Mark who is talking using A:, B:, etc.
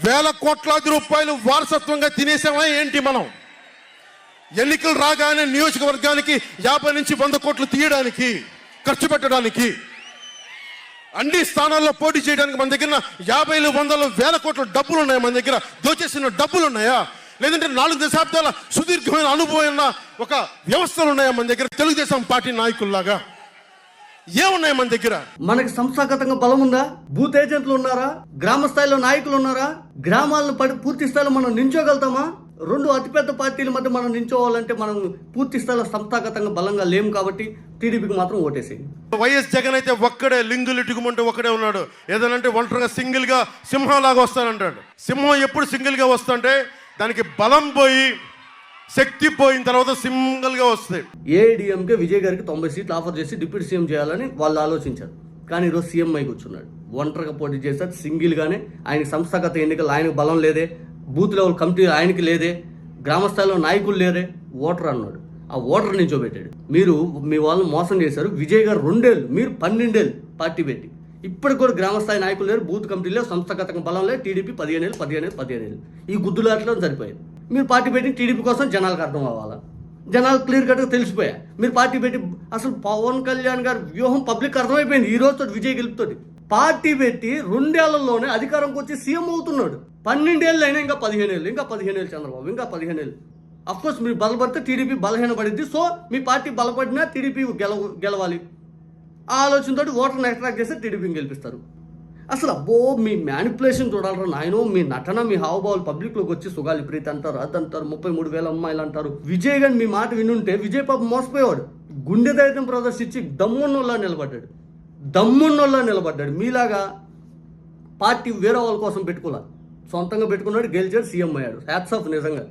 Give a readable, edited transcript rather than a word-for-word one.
A: వేల కోట్లాది రూపాయలు వారసత్వంగా తినేసామా ఏంటి మనం? ఎన్నికలు రాగానే నియోజకవర్గానికి 50 నుంచి 100 కోట్లు తీయడానికి, ఖర్చు పెట్టడానికి, అన్ని స్థానాల్లో పోటీ చేయడానికి మన దగ్గర 50, 100, 1000 కోట్ల డబ్బులు ఉన్నాయా? మన దగ్గర దోచేసిన డబ్బులు ఉన్నాయా? లేదంటే 4 దశాబ్దాల సుదీర్ఘమైన అనుభవం ఉన్న ఒక వ్యవస్థలు ఉన్నాయా మన దగ్గర? తెలుగుదేశం పార్టీ నాయకుల్లాగా ఏమున్నాయి మన దగ్గర?
B: మనకి సంస్థాగతంగా బలం ఉందా? బూత్ ఏజెంట్లు ఉన్నారా? గ్రామ స్థాయిలో నాయకులు ఉన్నారా? గ్రామాలను పూర్తి స్థాయిలో మనం నించోగలుగుతామా? 2 అతిపెద్ద పార్టీల మధ్య మనం నించోవాలంటే మనం పూర్తి స్థాయిలో సంస్థాగతంగా బలంగా లేము కాబట్టి టీడీపీకి మాత్రం ఓటేసేయండి.
A: వైఎస్ జగన్ అయితే ఒక్కడే లింగులు ఇటుకుమంటే ఒక్కడే ఉన్నాడు. ఏదనంటే ఒంటరిగా సింగిల్ గా సింహంలాగా వస్తానంటాడు. సింహం ఎప్పుడు సింగిల్ గా వస్తుంటే దానికి బలం పోయి శక్తి పోయిన తర్వాత సింగిల్ గా వస్తాయి.
B: ఏఐడిఎంకే విజయ్ గారికి 90 సీట్లు ఆఫర్ చేసి డిప్యూటీ సీఎం చేయాలని వాళ్ళు ఆలోచించారు. కానీ ఈరోజు సీఎం అయి కూర్చున్నాడు. ఒంటరిగా పోటీ చేశారు సింగిల్ గానే. ఆయనకి సంస్థాగత ఎన్నికలు ఆయనకు బలం లేదే, బూత్ లెవెల్ కమిటీ ఆయనకి లేదే, గ్రామ స్థాయిలో నాయకులు లేరే, ఓటర్ అన్నాడు. ఆ ఓటర్ నించోబెట్టాడు. మీరు మీ వాళ్ళని మోసం చేశారు. విజయ్ గారు 2 ఏళ్ళు, మీరు 12 ఏళ్ళు పార్టీ పెట్టి ఇప్పటికి కూడా గ్రామ స్థాయి నాయకులు లేరు, బూత్ కమిటీలు లేవు, సంస్థాగతంగా బలం లేదు. టీడీపీ 15 ఏళ్ళు ఈ గుద్దులాటలో సరిపోయింది. మీరు పార్టీ పెట్టి టీడీపీ కోసం జనాలకు అర్థం అవ్వాలా? జనాలు క్లియర్ కట్గా తెలిసిపోయా. మీరు పార్టీ పెట్టి అసలు పవన్ కళ్యాణ్ గారి వ్యూహం పబ్లిక్ అర్థమైపోయింది. ఈ రోజుతో విజయ్ గెలుపుతోటి పార్టీ పెట్టి 2 ఏళ్లలోనే అధికారంకి వచ్చి సీఎం అవుతున్నాడు. 12 ఏళ్ళు అయినా ఇంకా 15 ఏళ్ళు, ఇంకా 15 ఏళ్ళు చంద్రబాబు, ఇంకా 15 ఏళ్ళు. అఫ్కోర్స్ మీరు బలపడితే టీడీపీ బలహీనపడింది. సో మీ పార్టీ బలపడినా టీడీపీ గెలవాలి. ఆ ఆలోచనతో ఓటర్ని అట్రాక్ట్ చేస్తే టీడీపీని గెలిపిస్తారు. అసలు అబ్బో మీ మ్యానిపులేషన్ చూడాలరా నాయనో. మీ నటన, మీ హావభావాలు పబ్లిక్లోకి వచ్చి సుగాలి ప్రీతి అంటారు, అదంటారు, 33,000 అమ్మాయిలు అంటారు. విజయ్ గారిని మీ మాట వినుంటే విజయ్ పాప మోసపోయేవాడు. గుండె ధైర్యం ప్రదర్శించి దమ్మున్నోళ్ళ నిలబడ్డాడు. మీలాగా పార్టీ వేరే వాళ్ళ కోసం పెట్టుకోవాలి, సొంతంగా పెట్టుకున్నాడు, గెలిచాడు, సీఎం అయ్యాడు. హ్యాట్స్ ఆఫ్ నిజంగా.